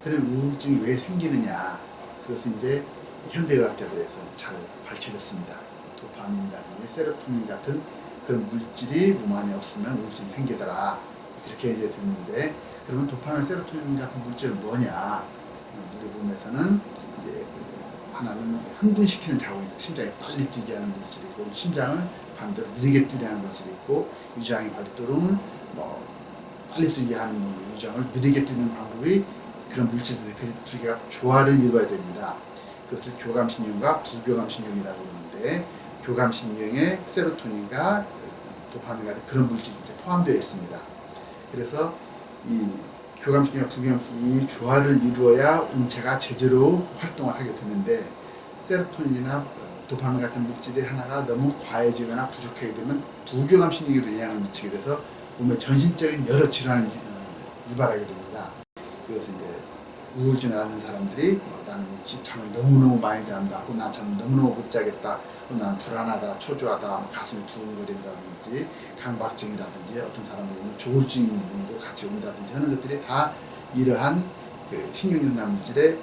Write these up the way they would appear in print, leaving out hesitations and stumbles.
그런 우울증이 왜 생기느냐, 그것은 이제 현대의학자들에서 잘 밝혀졌습니다. 도파민이라든지 세로토닌 같은 그런 물질이 몸 안에 없으면 우울증이 생기더라, 그렇게 이제 됐는데, 그러면 도파민, 세로토닌 같은 물질은 뭐냐? 우리 몸에서는 이제 하나는 흥분시키는 자원이 있고, 심장이 빨리 뛰게 하는 물질이 있고, 심장을 반대로 느리게 뛰게 하는 물질이 있고, 위장의 활동은 뭐 빨리 뛰게 하는 위장을 느리게 뛰는 방법이, 그런 물질들이 그 두 개가 조화를 이루어야 됩니다. 그것을 교감신경과 부교감신경이라고 하는데, 교감신경에 세로토닌과 도파민 같은 그런 물질이 포함되어 있습니다. 그래서 이 교감신경과 부교감신경이 조화를 이루어야 인체가 제대로 활동을 하게 되는데, 세로토닌이나 도파민 같은 물질이 하나가 너무 과해지거나 부족하게 되면 부교감신경에도 영향을 미치게 돼서 몸의 전신적인 여러 질환을 유발하게 됩니다. 그것은 이제 우울증을 앓는 사람들이 나는 잠을 너무너무 많이 잔다, 혹은 난 잠을 너무너무 못 자겠다, 혹은 난 불안하다, 초조하다, 가슴이 두근거린다든지, 강박증이라든지, 어떤 사람들은 조울증도 같이 온다든지 하는 것들이 다 이러한 그 신경전달 물질의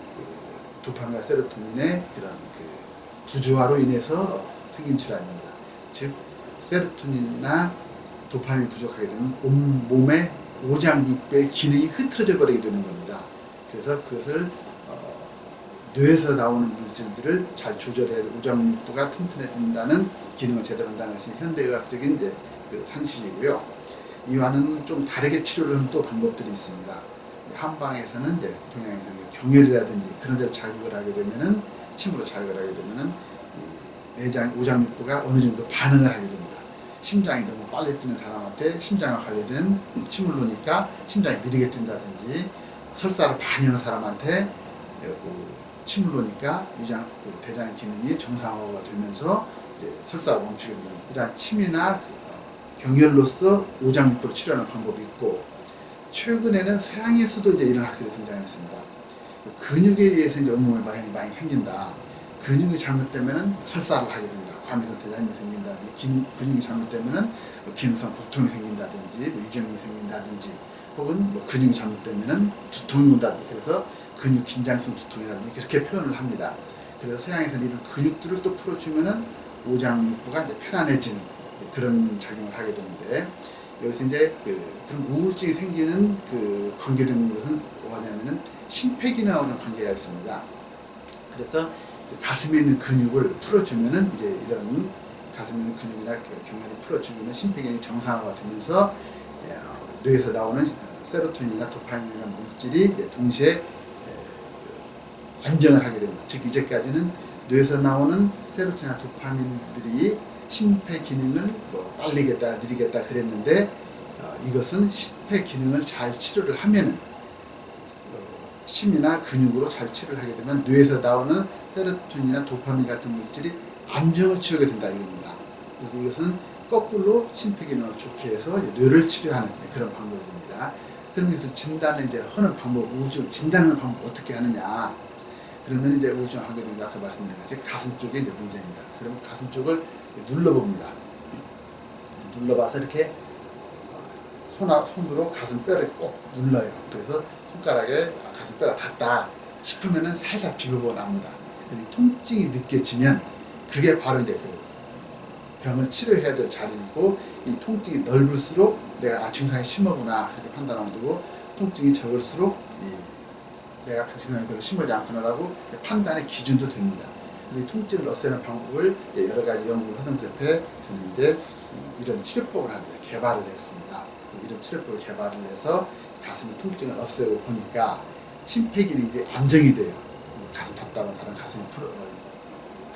도파민과 세로토닌의 그런 그 부조화로 인해서 생긴 질환입니다. 즉 세로토닌이나 도파민이 부족하게 되면 온몸의 오장육부의 기능이 흐트러져 버리게 되는 겁니다. 그래서 그것을 뇌에서 나오는 물질들을 잘 조절해야 오장육부가 튼튼해진다는, 기능을 제대로 한다는 것이 현대의학적인 이제 그 상식이고요. 이와는 좀 다르게 치료를 하는 또 방법들이 있습니다. 한방에서는 이제 동양에서는 경혈이라든지 그런 데 자극을 하게 되면은, 침으로 자극을 하게 되면은 내장, 오장육부가 어느 정도 반응을 하게 됩니다. 심장이 너무 빨리 뛰는 사람한테 심장과 관련된 침을 놓으니까 심장이 느리게 뛴다든지, 설사를 많이 하는 사람한테 침을 놓으니까 대장의 기능이 정상화가 되면서 이제 설사를 멈추게 됩니다. 이러한 침이나 경혈로서 오장육부를 치료하는 방법이 있고, 최근에는 서양에서도 이제 이런 학설이 등장했습니다. 근육에 의해서 이제 온몸에 많이 생긴다. 근육이 잘못되면은 설사를 하게 된다. 과민성 대장염이 생긴다든지, 근육이 잘못되면은 기능성 복통이 생긴다든지, 위궤양이 생긴다든지, 혹은 근육이 잘못되면은 두통이 온다든지, 그래서 근육 긴장성 두통이라든지 그렇게 표현을 합니다. 그래서 서양에서는 이런 근육들을 또 풀어주면은 오장육부가 이제 편안해지는 그런 작용을 하게 되는데, 여기서 이제 그런 우울증이 생기는 관계되는 것은 뭐냐면은 심폐기능하고는 관계가 있습니다. 그래서 가슴에 있는 근육을 풀어주면은 이제 이런 가슴에 있는 근육이나 경혈을 풀어주면 심폐기능이 정상화가 되면서 뇌에서 나오는 세로토닌이나 도파민이라는 물질이 동시에 안정을 하게 됩니다. 즉 이제까지는 뇌에서 나오는 세로토닌이나 도파민들이 심폐기능을 빨리겠다, 느리겠다 그랬는데, 이것은 심폐기능을 잘 치료를 하면은, 심이나 근육으로 잘 치료를 하게 되면 뇌에서 나오는 세로토닌이나 도파민 같은 물질이 안정을 취하게 된다 이겁니다. 그래서 이것은 거꾸로 심폐기능을 좋게 해서 뇌를 치료하는 그런 방법입니다. 그럼 이것을 진단을 이제 하는 방법, 우울증 진단하는 방법 어떻게 하느냐? 그러면 이제 우울증 하게 되면 아까 말씀드린 것처럼 가슴 쪽에 이제 문제입니다. 그러면 가슴 쪽을 눌러봅니다. 눌러봐서 이렇게 손으로 가슴뼈를 꼭 눌러요. 그래서 손가락에 가슴뼈가 닿다 싶으면은 살살 비벼보고 납니다. 그래서 통증이 느껴지면 그게 바로 이제 그 병을 치료해야 될 자리이고, 이 통증이 넓을수록 내가 증상이 심하구나 그렇게 판단하면 되고, 통증이 적을수록 내가 증상이 별로 심하지 않구나라고 판단의 기준도 됩니다. 이 통증을 없애는 방법을 여러 가지 연구를 하던 끝에 저는 이제 이런 치료법을 합니다. 개발을 했습니다. 이런 치료법을 개발을 해서 가슴의 통증을 없애고 보니까 심폐기능이 이제 안정이 돼요. 가슴 답답한 사람 가슴이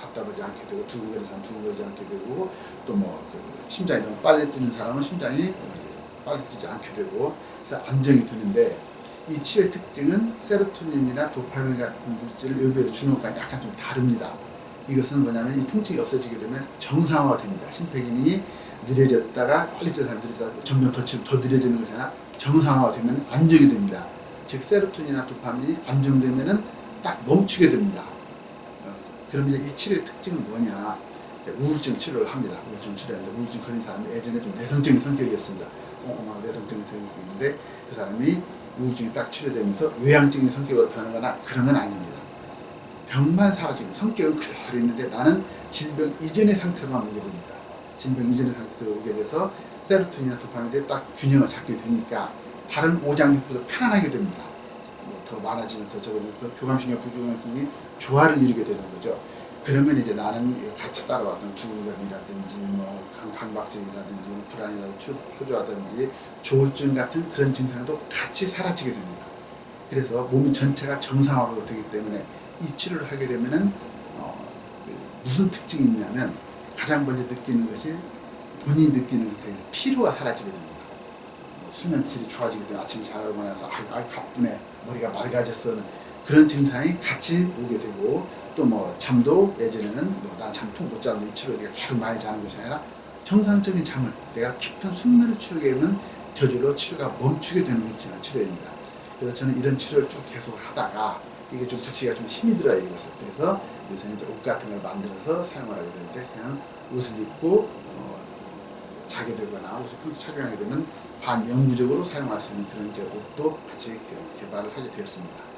답답하지 않게 되고, 두근거리는 사람 두근거리지 않게 되고, 또 심장이 너무 빨리 뛰는 사람은 심장이 빨리 뛰지 않게 되고, 그래서 안정이 되는데, 이 치료의 특징은 세로토닌이나 도파민 같은 물질을 의외로 주는 것과 약간 좀 다릅니다. 이것은 뭐냐면 이 통증이 없어지게 되면 정상화가 됩니다. 심폐기능이 느려졌다가 빨리 뛰는 사람 느려졌다가 점점 더 느려지는 것이 아니라 정상화가 되면 안정이 됩니다. 즉 세로토닌이나 도파민이 안정되면은 딱 멈추게 됩니다. 그러면 이 치료의 특징은 뭐냐? 우울증 치료를 합니다. 우울증 치료하는데, 우울증 걸린 사람이 예전에 좀 내성적인 성격이었습니다. 내성적인 성격인데 그 사람이 우울증이 딱 치료되면서 외향적인 성격으로 변하거나 그런 건 아닙니다. 병만 사라지고 성격은 그대로 있는데 나는 질병 이전의 상태로만 오게 됩니다. 질병 이전의 상태로 오게 돼서 세로토닌이나 도파민들이 딱 균형을 잡게 되니까 다른 오장육부도 편안하게 됩니다. 더 많아지는 더 적어지는 교감신경 부교감신경이 조화를 이루게 되는 거죠. 그러면 이제 나는 같이 따라왔던 두근거림이라든지 뭐 강박증이라든지 불안이라든지 초조하든지 조울증 같은 그런 증상도 같이 사라지게 됩니다. 그래서 몸 전체가 정상화가 되기 때문에 이 치료를 하게 되면은 무슨 특징이 있냐면 가장 먼저 느끼는 것이 본인이 느끼는 게 피로가 사라지게 됩니다. 수면 질이 좋아지기 때문에 아침에 자고 나서 가쁘네 머리가 맑아졌어 그런 증상이 같이 오게 되고 또 뭐 잠도 예전에는 난 잠통 못 자는데 이 치료 내가 계속 많이 자는 것이 아니라 정상적인 잠을 내가 깊은 숙면을 취하게 되면 저절로 치료가 멈추게 되는 치료입니다. 그래서 저는 이런 치료를 쭉 계속 하다가 이게 좀 붙이기가 좀 힘이 들어요 이것을. 그래서 요새는 이제 옷 같은 걸 만들어서 사용을 하게 되는데 그냥 옷을 입고 자게 되거나 옷을 평소 착용하게 되면 반영구적으로 사용할 수 있는 그런 이제 옷도 같이 개발을 하게 되었습니다.